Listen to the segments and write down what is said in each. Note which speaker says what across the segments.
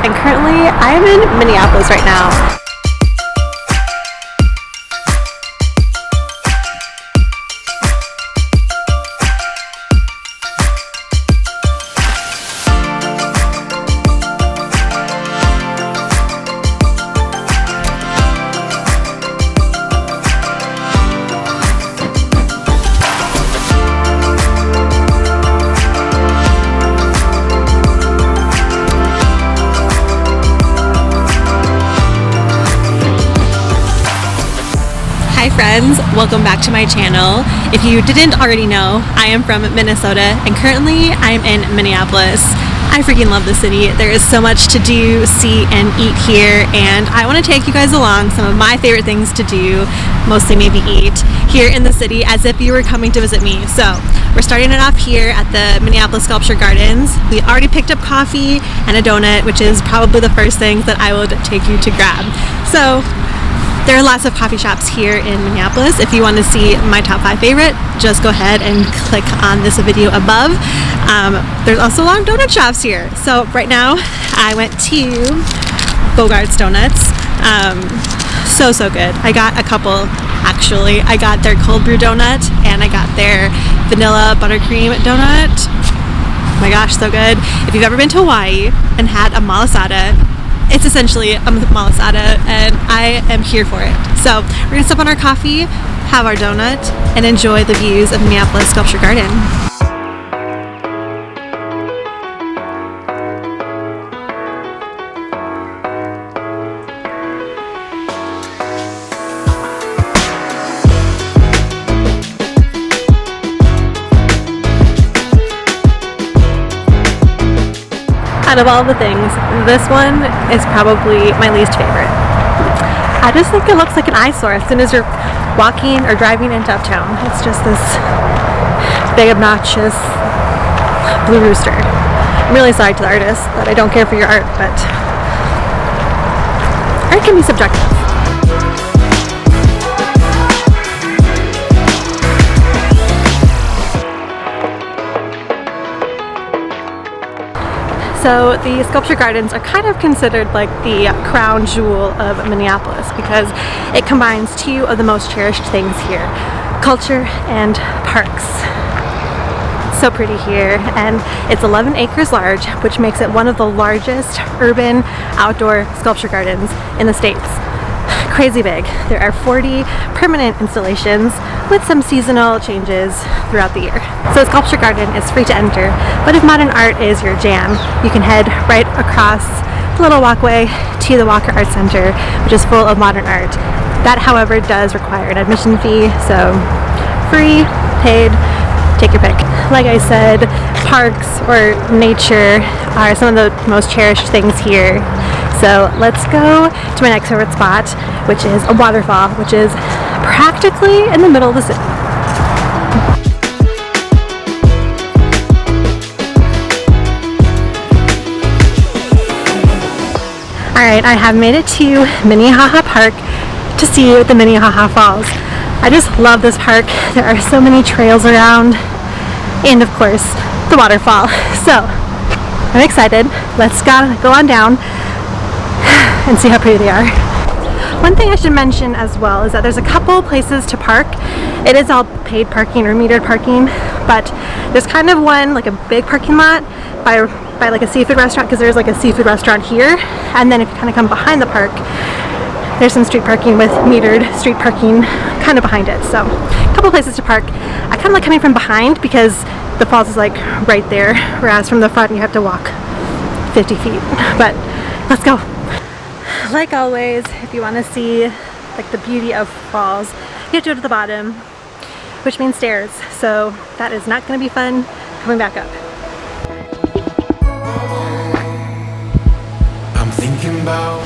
Speaker 1: and currently I'm in Minneapolis right now. Hi friends, welcome back to my channel. If you didn't already know, I am from Minnesota and currently I'm in Minneapolis. I freaking love the city. There is so much to do, see, and eat here, and I want to take you guys along some of my favorite things to do, mostly maybe eat, here in the city as if you were coming to visit me. So we're starting it off here at the Minneapolis Sculpture Gardens. We already picked up coffee and a donut, which is probably the first thing that I would take you to grab. So there are lots of coffee shops here in Minneapolis. If you want to see my top 5 favorite, just go ahead and click on this video above. There's also a lot of donut shops here. So right now, I went to Bogarts Doughnuts. So good. I got a couple actually. I got their cold brew donut and I got their vanilla buttercream donut. Oh my gosh, so good. If you've ever been to Hawaii and had a malasada, it's essentially a malasada and I am here for it. So we're gonna sip on our coffee, have our donut, and enjoy the views of Minneapolis Sculpture Garden. Out of all the things, this one is probably my least favorite. I just think it looks like an eyesore as soon as you're walking or driving into uptown. It's just this big obnoxious blue rooster. I'm really sorry to the artist that I don't care for your art, but art can be subjective. So the Sculpture Gardens are kind of considered like the crown jewel of Minneapolis because it combines 2 of the most cherished things here, culture and parks. It's so pretty here, and it's 11 acres large, which makes it one of the largest urban outdoor sculpture gardens in the States. Crazy big. There are 40 permanent installations with some seasonal changes throughout the year. So the Sculpture Garden is free to enter, but if modern art is your jam, you can head right across the little walkway to the Walker Art Center, which is full of modern art. That, however, does require an admission fee, so free, paid, take your pick. Like I said, parks or nature are some of the most cherished things here. So let's go to my next favorite spot, which is a waterfall, which is practically in the middle of the city. Alright, I have made it to Minnehaha Park to see the Minnehaha Falls. I just love this park. There are so many trails around, and of course, the waterfall. So, I'm excited. Let's go on down and see how pretty they are. One thing I should mention as well is that there's a couple places to park. It is all paid parking or metered parking, but there's kind of one, like a big parking lot by like a seafood restaurant, because there's like a seafood restaurant here, and then if you kind of come behind the park, there's some street parking with metered street parking kind of behind it. So a couple places to park. I kind of like coming from behind because the falls is like right there, whereas from the front you have to walk 50 feet. But let's go. Like always, if you want to see like the beauty of falls, you have to go to the bottom, which means stairs. So that is not going to be fun coming back up.
Speaker 2: I'm thinking about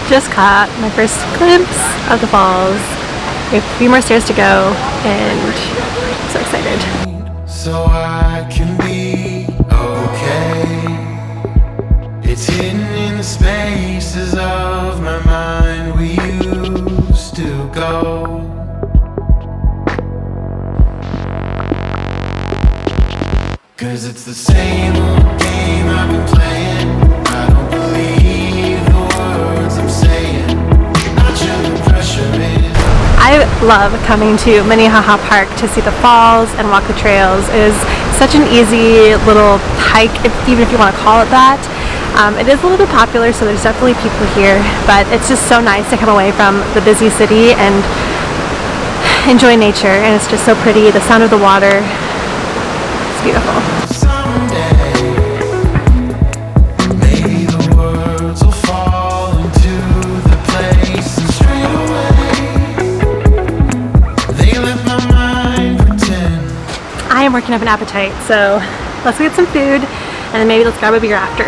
Speaker 1: Just caught my first glimpse of the falls. We have a few more stairs to go, and I'm so excited.
Speaker 2: so I can be okay. It's hidden in the spaces of my mind we used to go. Cause it's the same old game I've been playing. I don't
Speaker 1: love coming to Minnehaha Park to see the falls and walk the trails. It is such an easy little hike, even if you want to call it that. It is a little bit popular, so there's definitely people here, but it's just so nice to come away from the busy city and enjoy nature, and it's just so pretty. The sound of the water, it's beautiful. I am working up an appetite, so let's get some food and then maybe let's grab a beer after.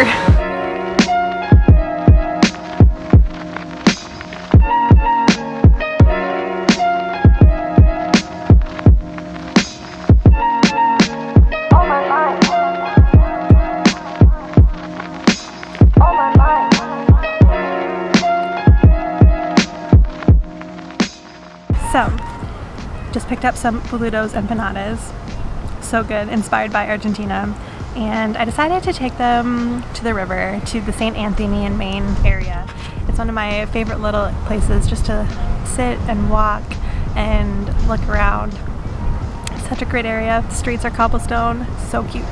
Speaker 1: So, just picked up some Boludos empanadas. So good, inspired by Argentina, and I decided to take them to the river, to the St. Anthony and Main area. It's one of my favorite little places just to sit and walk and look around. It's such a great area. The streets are cobblestone, so cute.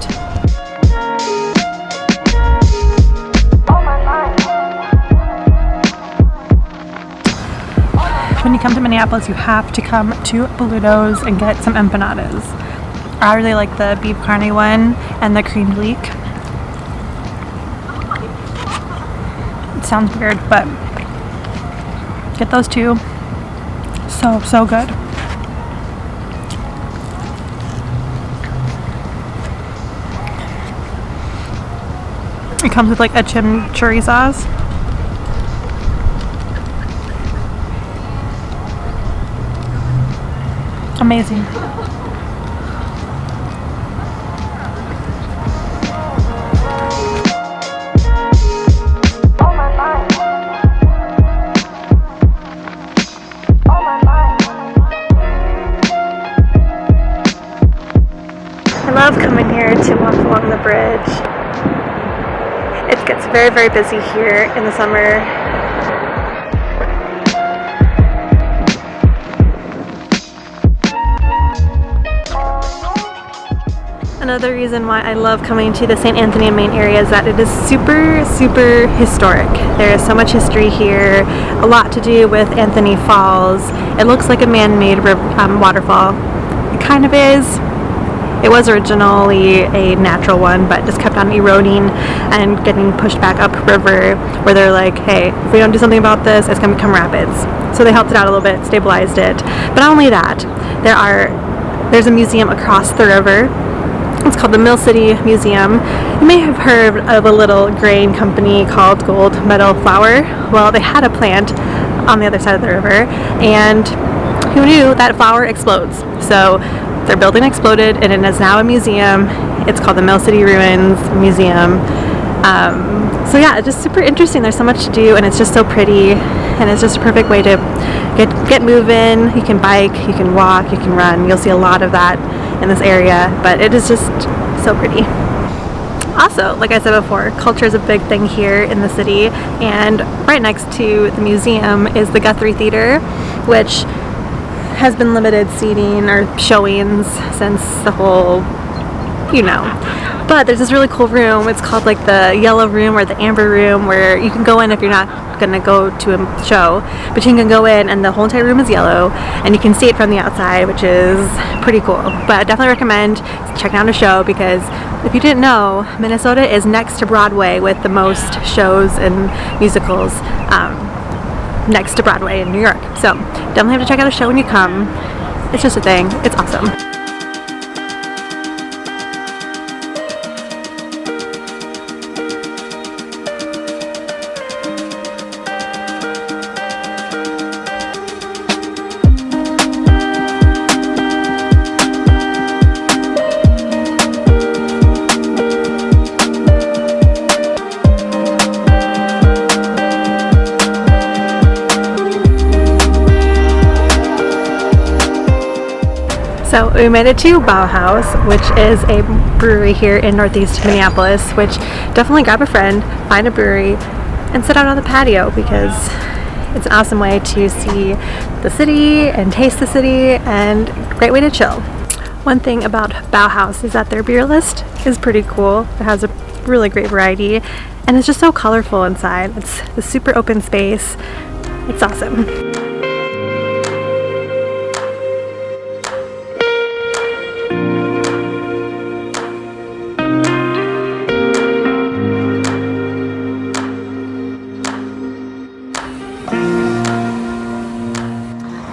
Speaker 1: When you come to Minneapolis, you have to come to Boludos and get some empanadas. I really like the beef carne one and the creamed leek. It sounds weird, but get those two. So good. It comes with like a chimichurri sauce. Amazing. I love coming here to walk along the bridge. It gets very, very busy here in the summer. Another reason why I love coming to the St. Anthony and Main area is that it is super, super historic. There is so much history here, a lot to do with Anthony Falls. It looks like a man-made waterfall. It kind of is. It was originally a natural one, but just kept on eroding and getting pushed back upriver, where they're like, hey, if we don't do something about this, it's going to become rapids. So they helped it out a little bit, stabilized it. But not only that, there's a museum across the river. It's called the Mill City Museum. You may have heard of a little grain company called Gold Medal Flour. Well, they had a plant on the other side of the river, and who knew that flour explodes? So their building exploded, and it is now a museum. It's called the Mill City Ruins Museum. So yeah, it's just super interesting. There's so much to do, and it's just so pretty, and it's just a perfect way to get moving. You can bike, you can walk, you can run. You'll see a lot of that in this area, but it is just so pretty. Also, like I said before, culture is a big thing here in the city, and right next to the museum is the Guthrie Theater, which has been limited seating or showings since the whole, But there's this really cool room. It's called like the yellow room or the amber room, where you can go in if you're not gonna go to a show, but you can go in and the whole entire room is yellow and you can see it from the outside, which is pretty cool. But I definitely recommend checking out a show, because if you didn't know, Minnesota is next to Broadway with the most shows and musicals, next to Broadway in New York. So definitely have to check out a show when you come. It's just a thing. It's awesome. So we made it to Bauhaus, which is a brewery here in northeast Minneapolis, which definitely grab a friend, find a brewery, and sit out on the patio, because It's an awesome way to see the city and taste the city, and great way to chill. One thing about Bauhaus is that their beer list is pretty cool. It has a really great variety, and it's just so colorful inside. It's a super open space. It's awesome.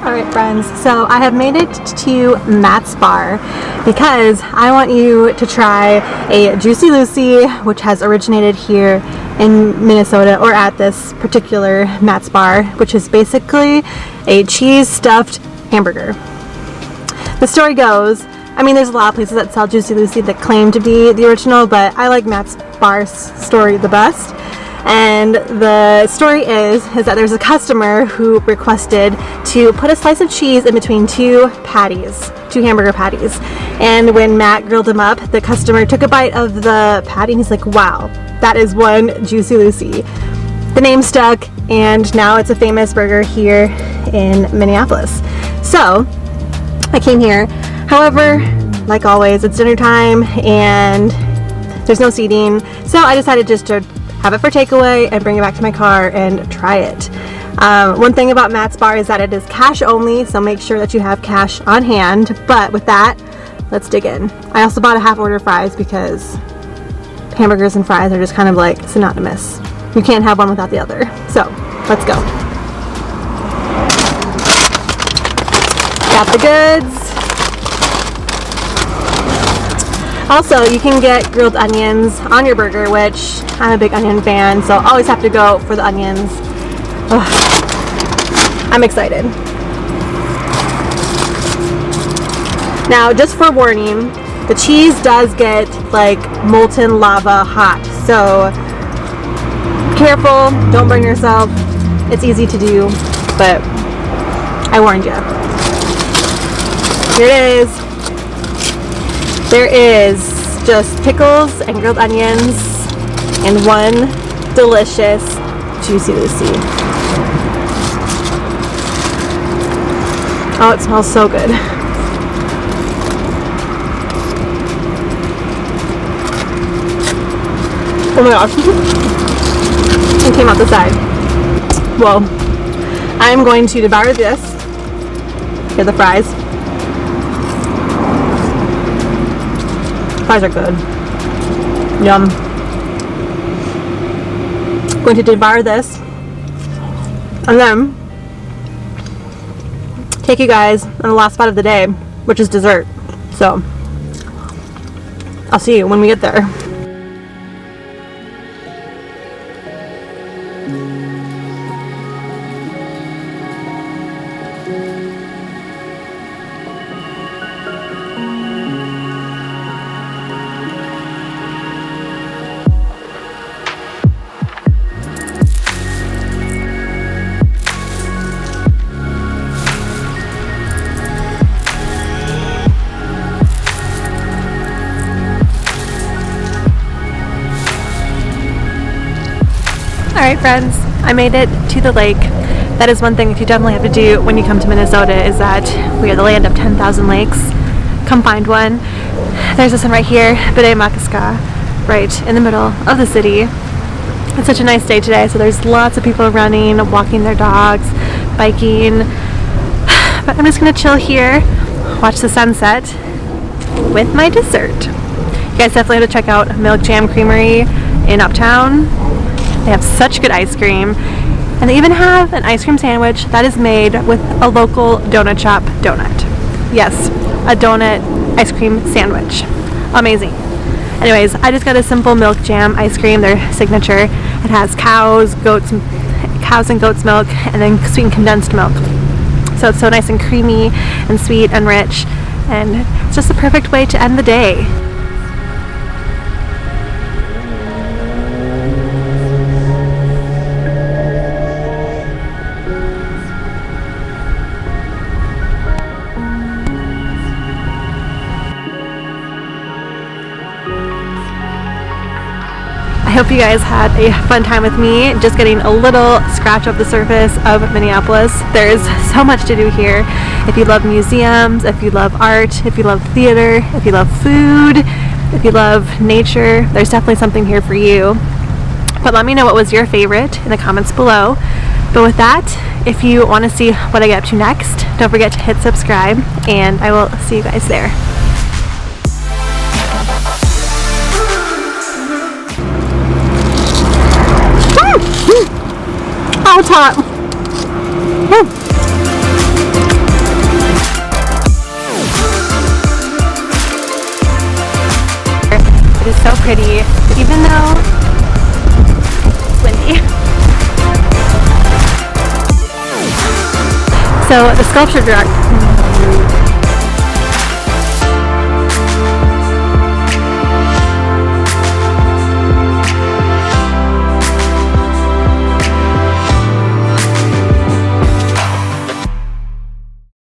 Speaker 1: Alright friends, so I have made it to Matt's Bar because I want you to try a Juicy Lucy, which has originated here in Minnesota, or at this particular Matt's Bar, which is basically a cheese stuffed hamburger. The story goes, I mean, there's a lot of places that sell Juicy Lucy that claim to be the original, but I like Matt's Bar's story the best. And the story is that there's a customer who requested to put a slice of cheese in between two hamburger patties. And when Matt grilled him up, the customer took a bite of the patty and he's like, wow, that is one Juicy Lucy. The name stuck, and now it's a famous burger here in Minneapolis. So I came here. However, like always, it's dinner time and there's no seating. So I decided just to have it for takeaway and bring it back to my car and try it. One thing about Matt's Bar is that it is cash only, so make sure that you have cash on hand. But with that, let's dig in. I also bought a half order fries because hamburgers and fries are just kind of like synonymous. You can't have one without the other. So let's go. Got the goods. Also, you can get grilled onions on your burger, which I'm a big onion fan, so always have to go for the onions. Ugh. I'm excited. Now, just for warning, the cheese does get like molten lava hot, so careful, don't burn yourself. It's easy to do, but I warned you. Here it is. There is just pickles and grilled onions and one delicious Juicy Lucy. Oh, it smells so good. Oh my gosh. It came out the side. Well, I'm going to devour this. Here are the fries. Fries are good. Yum. Going to devour this and then take you guys on the last spot of the day, which is dessert. So I'll see you when we get there. Alright friends, I made it to the lake. That is one thing that you definitely have to do when you come to Minnesota, is that we are the land of 10,000 lakes. Come find one. There's this one right here, Bde Maka Ska, right in the middle of the city. It's such a nice day today, so there's lots of people running, walking their dogs, biking. But I'm just gonna chill here, watch the sunset with my dessert. You guys definitely have to check out Milkjam Creamery in Uptown. They have such good ice cream, and they even have an ice cream sandwich that is made with a local donut shop donut. Yes, a donut ice cream sandwich. Amazing. Anyways, I just got a simple milk jam ice cream, their signature. It has cows and goat's milk, and then sweetened condensed milk. So it's so nice and creamy and sweet and rich, and it's just the perfect way to end the day. I hope hope you guys had a fun time with me, just getting a little scratch of the surface of Minneapolis. There's so much to do here. If you love museums, if you love art, if you love theater, if you love food, if you love nature, there's definitely something here for you. But let me know what was your favorite in the comments below. But with that, if you want to see what I get up to next, don't forget to hit subscribe, and I will see you guys there. Oh, it's hot. It is so pretty, even though it's windy. So the sculpture